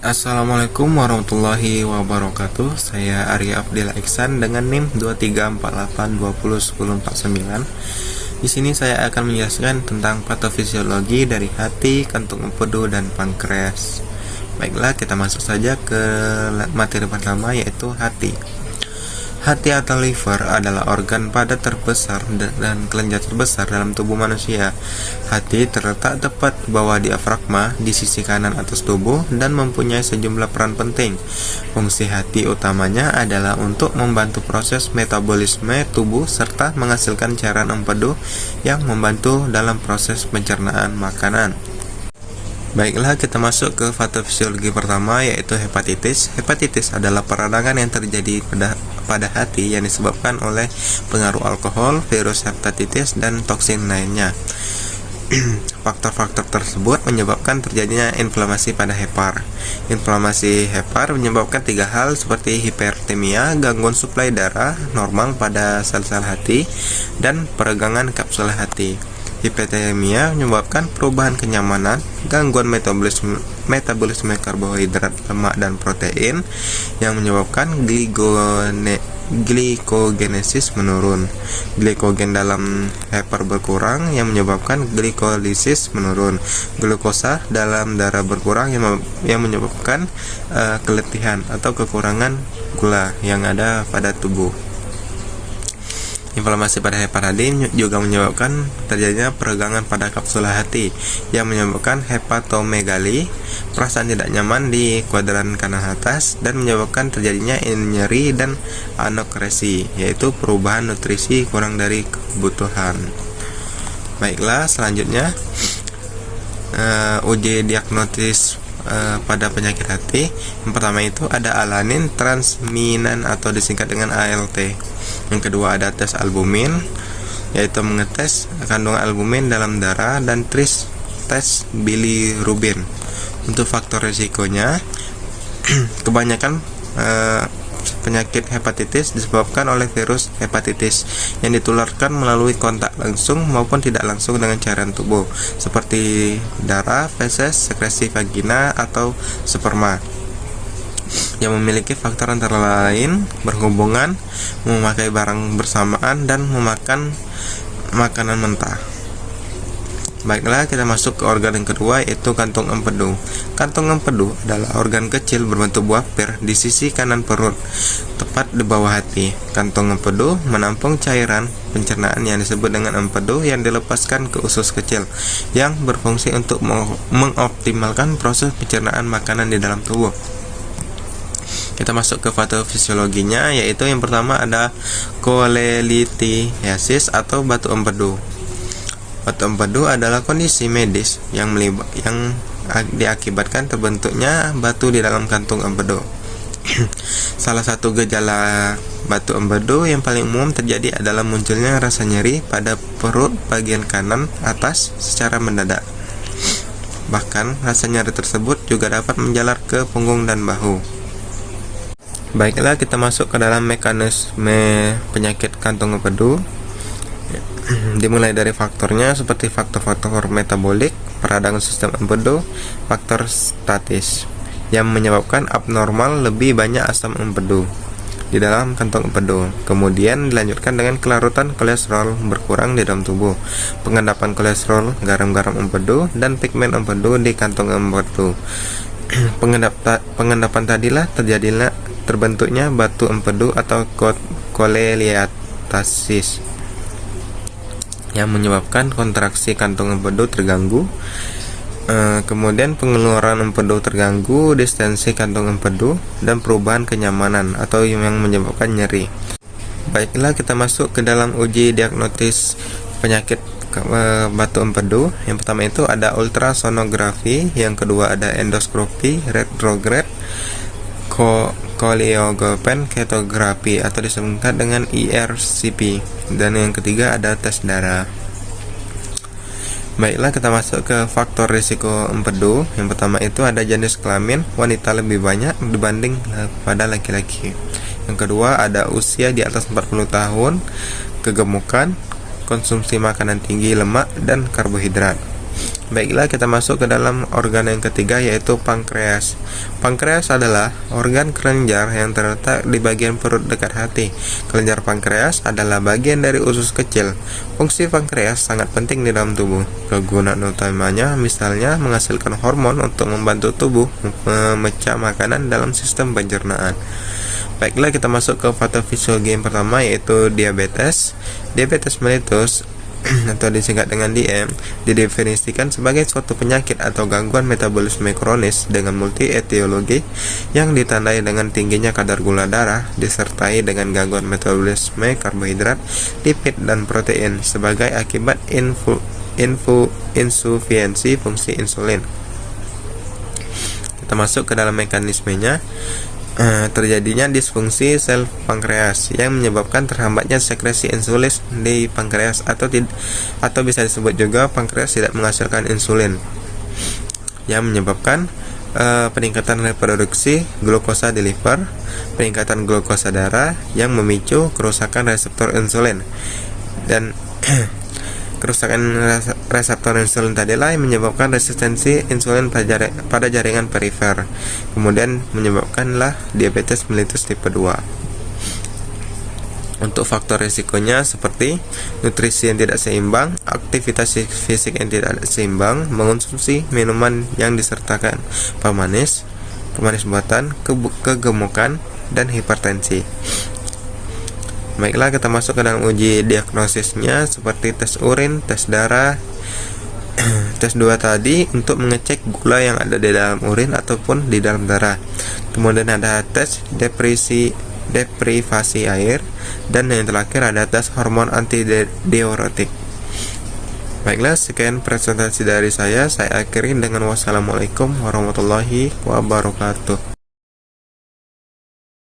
Assalamualaikum warahmatullahi wabarakatuh. Saya Arya Afdila Iksan dengan NIM 2348201049. Di sini saya akan menjelaskan tentang patofisiologi dari hati, kantung empedu, dan pankreas. Baiklah, kita masuk saja ke materi pertama, yaitu hati. Hati atau liver adalah organ padat terbesar dan kelenjar terbesar dalam tubuh manusia. Hati terletak tepat di bawah diafragma di sisi kanan atas tubuh dan mempunyai sejumlah peran penting. Fungsi hati utamanya adalah untuk membantu proses metabolisme tubuh serta menghasilkan cairan empedu yang membantu dalam proses pencernaan makanan. Baiklah, kita masuk ke patofisiologi pertama, yaitu hepatitis. Hepatitis adalah peradangan yang terjadi pada hati yang disebabkan oleh pengaruh alkohol, virus hepatitis, dan toksin lainnya. Faktor-faktor tersebut menyebabkan terjadinya inflamasi pada hepar. Inflamasi hepar menyebabkan tiga hal seperti hipertemia, gangguan suplai darah normal pada sel-sel hati, dan peregangan kapsul hati. Hipertemia menyebabkan perubahan kenyamanan, gangguan metabolisme karbohidrat, lemak, dan protein yang menyebabkan glikogenesis menurun. Glikogen dalam hepar berkurang yang menyebabkan glikolisis menurun. Glukosa dalam darah berkurang yang menyebabkan keletihan atau kekurangan gula yang ada pada tubuh. Inflamasi pada hepar hati juga menyebabkan terjadinya peregangan pada kapsul hati yang menyebabkan hepatomegali, perasaan tidak nyaman di kuadran kanan atas, dan menyebabkan terjadinya nyeri dan anoreksi, yaitu perubahan nutrisi kurang dari kebutuhan. Baiklah, selanjutnya uji diagnosis pada penyakit hati. Yang pertama itu ada alanin transminan atau disingkat dengan ALT. Yang kedua ada tes albumin, yaitu mengetes kandungan albumin dalam darah, dan tes bilirubin. Untuk faktor risikonya, kebanyakan penyakit hepatitis disebabkan oleh virus hepatitis yang ditularkan melalui kontak langsung maupun tidak langsung dengan cairan tubuh seperti darah, feses, sekresi vagina, atau sperma, yang memiliki faktor antara lain berhubungan, memakai barang bersamaan, dan memakan makanan mentah. Baiklah, kita masuk ke organ yang kedua, yaitu kantung empedu. Kantung empedu adalah organ kecil berbentuk buah pir di sisi kanan perut, tepat di bawah hati. Kantung empedu menampung cairan pencernaan yang disebut dengan empedu yang dilepaskan ke usus kecil, yang berfungsi untuk mengoptimalkan proses pencernaan makanan di dalam tubuh. Kita masuk ke patofisiologinya, yaitu yang pertama ada kolelithiasis atau batu empedu. Batu empedu adalah kondisi medis yang diakibatkan terbentuknya batu di dalam kantung empedu. Salah satu gejala batu empedu yang paling umum terjadi adalah munculnya rasa nyeri pada perut bagian kanan atas secara mendadak. Bahkan rasa nyeri tersebut juga dapat menjalar ke punggung dan bahu. Baiklah, kita masuk ke dalam mekanisme penyakit kantung empedu. Dimulai dari faktornya seperti faktor-faktor metabolik, peradangan sistem empedu, faktor statis yang menyebabkan abnormal lebih banyak asam empedu di dalam kantong empedu. Kemudian dilanjutkan dengan kelarutan kolesterol berkurang di dalam tubuh, pengendapan kolesterol, garam-garam empedu, dan pigmen empedu di kantong empedu. Pengendapan tadilah terbentuknya batu empedu atau kolelithiasis yang menyebabkan kontraksi kantung empedu terganggu. Kemudian pengeluaran empedu terganggu, distensi kantung empedu, dan perubahan kenyamanan atau yang menyebabkan nyeri. Baiklah, kita masuk ke dalam uji diagnosis penyakit batu empedu. Yang pertama itu ada ultrasonografi, yang kedua ada endoskopi retrograd, choleography atau disebut dengan ERCP, dan yang ketiga ada tes darah. Baiklah, kita masuk ke faktor risiko empedu. Yang pertama itu ada jenis kelamin, wanita lebih banyak dibanding pada laki-laki. Yang kedua ada usia di atas 40 tahun, kegemukan, konsumsi makanan tinggi lemak dan karbohidrat. Baiklah, kita masuk ke dalam organ yang ketiga, yaitu pankreas. Pankreas adalah organ kelenjar yang terletak di bagian perut dekat hati. Kelenjar pankreas adalah bagian dari usus kecil. Fungsi pankreas sangat penting di dalam tubuh. Kegunaan utamanya misalnya menghasilkan hormon untuk membantu tubuh memecah makanan dalam sistem pencernaan. Baiklah, kita masuk ke patofisiologi yang pertama, yaitu diabetes. Diabetes mellitus atau disingkat dengan DM, didefinisikan sebagai suatu penyakit atau gangguan metabolisme kronis dengan multi etiologi yang ditandai dengan tingginya kadar gula darah disertai dengan gangguan metabolisme karbohidrat, lipid, dan protein sebagai akibat insufiensi fungsi insulin. Kita masuk ke dalam mekanismenya. Terjadinya disfungsi sel pankreas yang menyebabkan terhambatnya sekresi insulin di pankreas atau bisa disebut juga pankreas tidak menghasilkan insulin, yang menyebabkan peningkatan reproduksi glukosa di liver, peningkatan glukosa darah yang memicu kerusakan reseptor insulin, dan kerusakan reseptor insulin tadilah yang menyebabkan resistensi insulin pada jaringan perifer, kemudian menyebabkanlah diabetes mellitus tipe 2. Untuk faktor risikonya seperti nutrisi yang tidak seimbang, aktivitas fisik yang tidak seimbang, mengonsumsi minuman yang disertakan pemanis buatan, kegemukan, dan hipertensi. Baiklah, kita masuk ke dalam uji diagnosisnya seperti tes urin, tes darah, tes 2 tadi untuk mengecek gula yang ada di dalam urin ataupun di dalam darah. Kemudian ada tes deprivasi air, dan yang terakhir ada tes hormon antidiuretik. Baiklah, sekian presentasi dari saya akhiri dengan wassalamualaikum warahmatullahi wabarakatuh.